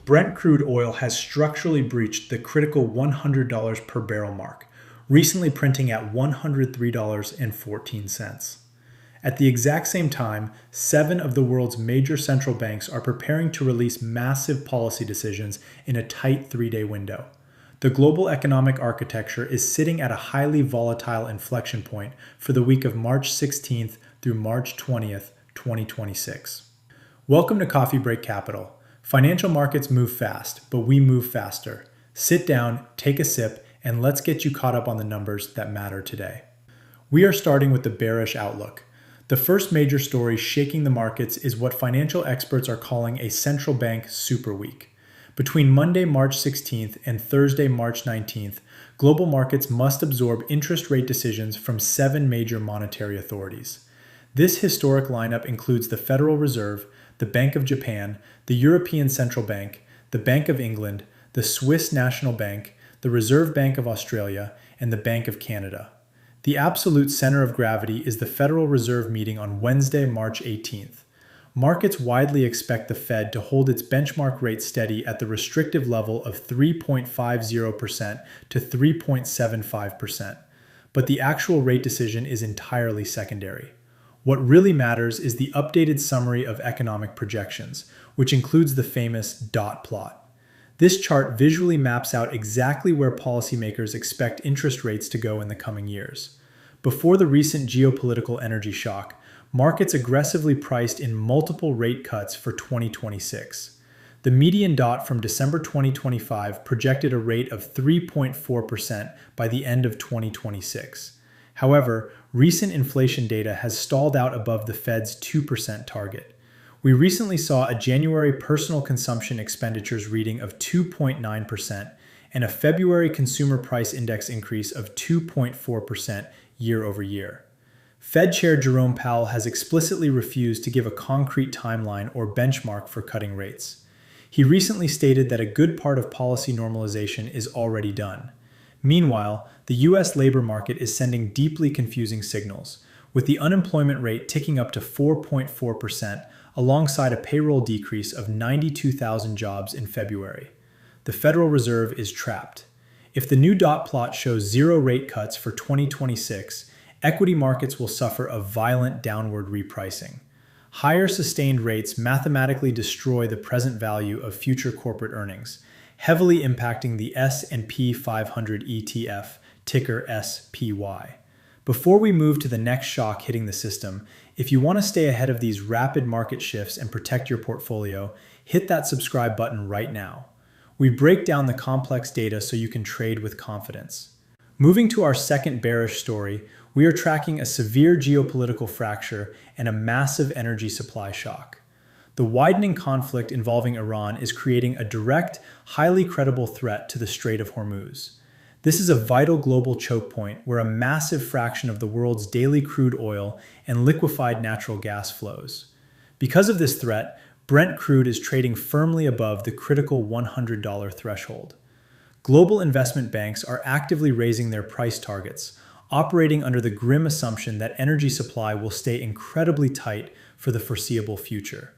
Brent crude oil has structurally breached the critical $100 per barrel mark, recently printing at $103.14. At the exact same time, 7 of the world's major central banks are preparing to release massive policy decisions in a tight 3-day window. The global economic architecture is sitting at a highly volatile inflection point for the week of March 16th through March 20th, 2026. Welcome to Coffee Break Capital. Financial markets move fast, but we move faster. Sit down, take a sip, and let's get you caught up on the numbers that matter today. We are starting with the bearish outlook. The first major story shaking the markets is what financial experts are calling a central bank super week. Between Monday, March 16th and Thursday, March 19th, global markets must absorb interest rate decisions from 7 major monetary authorities. This historic lineup includes the Federal Reserve, the Bank of Japan, the European Central Bank, the Bank of England, the Swiss National Bank, the Reserve Bank of Australia, and the Bank of Canada. The absolute center of gravity is the Federal Reserve meeting on Wednesday, March 18th. Markets widely expect the Fed to hold its benchmark rate steady at the restrictive level of 3.50% to 3.75%, but the actual rate decision is entirely secondary. What really matters is the updated summary of economic projections, which includes the famous dot plot. This chart visually maps out exactly where policymakers expect interest rates to go in the coming years. Before the recent geopolitical energy shock, markets aggressively priced in multiple rate cuts for 2026. The median dot from December 2025 projected a rate of 3.4% by the end of 2026. However, recent inflation data has stalled out above the Fed's 2% target. We recently saw a January personal consumption expenditures reading of 2.9% and a February consumer price index increase of 2.4% year over year. Fed Chair Jerome Powell has explicitly refused to give a concrete timeline or benchmark for cutting rates. He recently stated that a good part of policy normalization is already done. Meanwhile, the U.S. labor market is sending deeply confusing signals, with the unemployment rate ticking up to 4.4% alongside a payroll decrease of 92,000 jobs in February. The Federal Reserve is trapped. If the new dot plot shows 0 rate cuts for 2026, equity markets will suffer a violent downward repricing. Higher sustained rates mathematically destroy the present value of future corporate earnings, heavily impacting the S&P 500 ETF, ticker SPY. Before we move to the next shock hitting the system, if you want to stay ahead of these rapid market shifts and protect your portfolio, hit that subscribe button right now. We break down the complex data so you can trade with confidence. Moving to our second bearish story, we are tracking a severe geopolitical fracture and a massive energy supply shock. The widening conflict involving Iran is creating a direct, highly credible threat to the Strait of Hormuz. This is a vital global choke point where a massive fraction of the world's daily crude oil and liquefied natural gas flows. Because of this threat, Brent crude is trading firmly above the critical $100 threshold. Global investment banks are actively raising their price targets, operating under the grim assumption that energy supply will stay incredibly tight for the foreseeable future.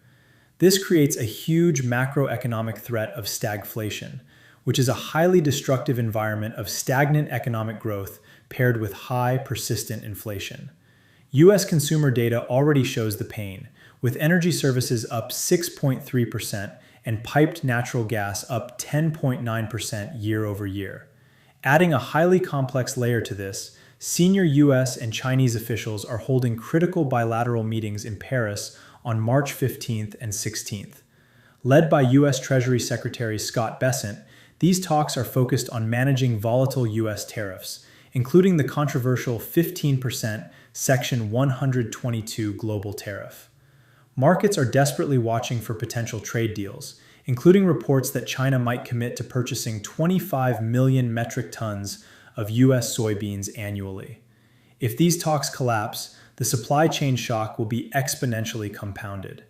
This creates a huge macroeconomic threat of stagflation, which is a highly destructive environment of stagnant economic growth paired with high, persistent inflation. U.S. consumer data already shows the pain, with energy services up 6.3% and piped natural gas up 10.9% year over year. Adding a highly complex layer to this, senior U.S. and Chinese officials are holding critical bilateral meetings in Paris on March 15th and 16th. Led by U.S. Treasury Secretary Scott Bessent, these talks are focused on managing volatile U.S. tariffs, including the controversial 15% Section 122 global tariff. Markets are desperately watching for potential trade deals, including reports that China might commit to purchasing 25 million metric tons of U.S. soybeans annually. If these talks collapse, the supply chain shock will be exponentially compounded.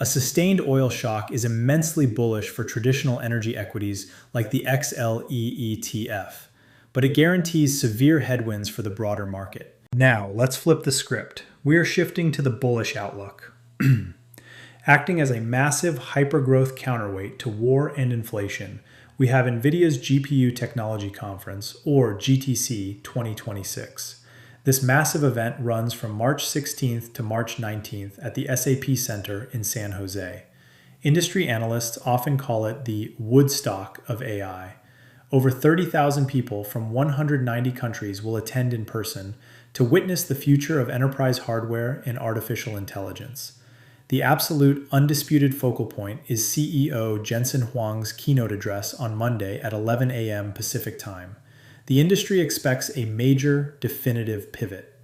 A sustained oil shock is immensely bullish for traditional energy equities like the XLE ETF, but it guarantees severe headwinds for the broader market. Now, let's flip the script. We are shifting to the bullish outlook. Acting as a massive hypergrowth counterweight to war and inflation, we have Nvidia's GPU Technology Conference, or GTC 2026. This massive event runs from March 16th to March 19th at the SAP Center in San Jose. Industry analysts often call it the Woodstock of AI. Over 30,000 people from 190 countries will attend in person to witness the future of enterprise hardware and artificial intelligence. The absolute undisputed focal point is CEO Jensen Huang's keynote address on Monday at 11 a.m. Pacific Time. The industry expects a major, definitive pivot.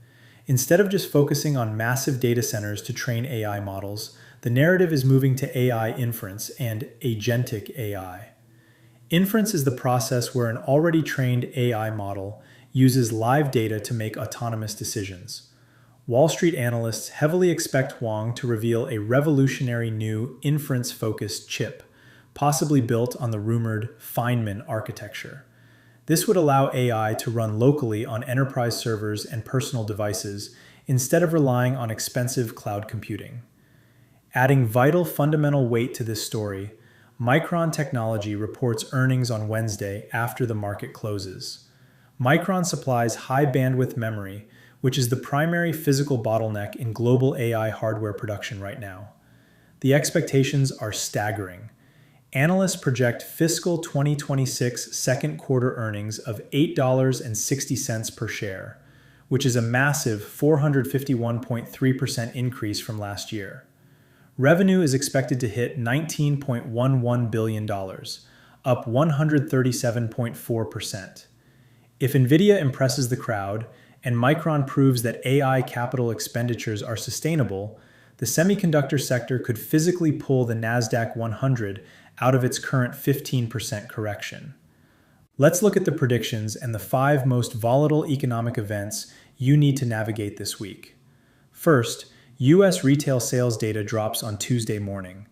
Instead of just focusing on massive data centers to train AI models, the narrative is moving to AI inference and agentic AI. Inference is the process where an already trained AI model uses live data to make autonomous decisions. Wall Street analysts heavily expect Huang to reveal a revolutionary new inference-focused chip, possibly built on the rumored Feynman architecture. This would allow AI to run locally on enterprise servers and personal devices instead of relying on expensive cloud computing. Adding vital fundamental weight to this story, Micron Technology reports earnings on Wednesday after the market closes. Micron supplies high-bandwidth memory, which is the primary physical bottleneck in global AI hardware production right now. The expectations are staggering. Analysts project fiscal 2026 second quarter earnings of $8.60 per share, which is a massive 451.3% increase from last year. Revenue is expected to hit $19.11 billion, up 137.4%. If Nvidia impresses the crowd, and Micron proves that AI capital expenditures are sustainable, the semiconductor sector could physically pull the Nasdaq 100 out of its current 15% correction. Let's look at the predictions and the 5 most volatile economic events you need to navigate this week. First, U.S. retail sales data drops on Tuesday morning.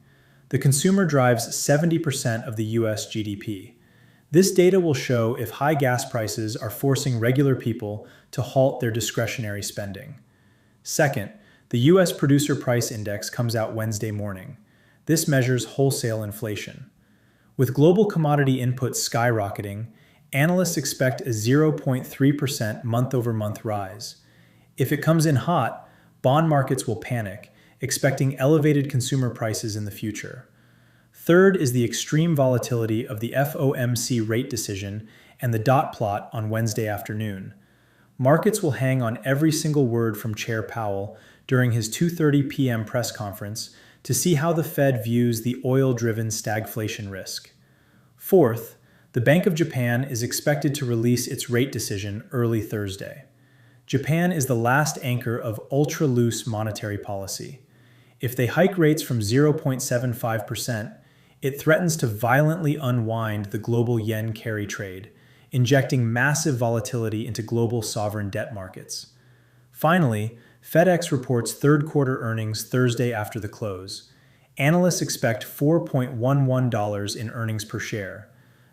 The consumer drives 70% of the U.S. GDP. This data will show if high gas prices are forcing regular people to halt their discretionary spending. Second, the U.S. Producer Price Index comes out Wednesday morning. This measures wholesale inflation. With global commodity inputs skyrocketing, analysts expect a 0.3% month-over-month rise. If it comes in hot, bond markets will panic, expecting elevated consumer prices in the future. Third is the extreme volatility of the FOMC rate decision and the dot plot on Wednesday afternoon. Markets will hang on every single word from Chair Powell during his 2:30 p.m. press conference to see how the Fed views the oil-driven stagflation risk. Fourth, the Bank of Japan is expected to release its rate decision early Thursday. Japan is the last anchor of ultra-loose monetary policy. If they hike rates from 0.75%, it threatens to violently unwind the global yen carry trade, injecting massive volatility into global sovereign debt markets. Finally, FedEx reports third quarter earnings Thursday after the close. Analysts expect $4.11 in earnings per share,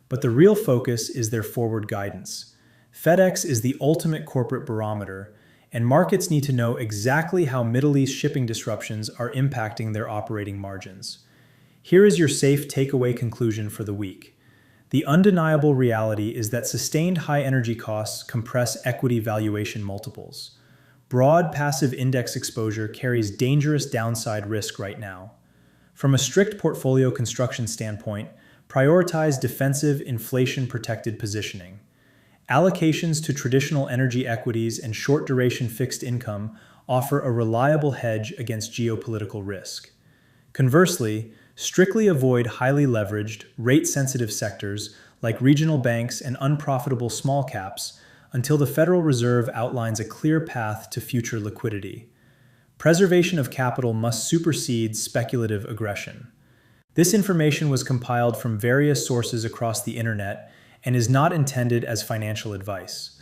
but the real focus is their forward guidance. FedEx is the ultimate corporate barometer, and markets need to know exactly how Middle East shipping disruptions are impacting their operating margins. Here is your safe takeaway conclusion for the week. The undeniable reality is that sustained high energy costs compress equity valuation multiples. Broad passive index exposure carries dangerous downside risk right now. From a strict portfolio construction standpoint, prioritize defensive inflation-protected positioning. Allocations to traditional energy equities and short-duration fixed income offer a reliable hedge against geopolitical risk. Conversely, strictly avoid highly leveraged, rate-sensitive sectors like regional banks and unprofitable small caps until the Federal Reserve outlines a clear path to future liquidity. Preservation of capital must supersede speculative aggression. This information was compiled from various sources across the internet and is not intended as financial advice.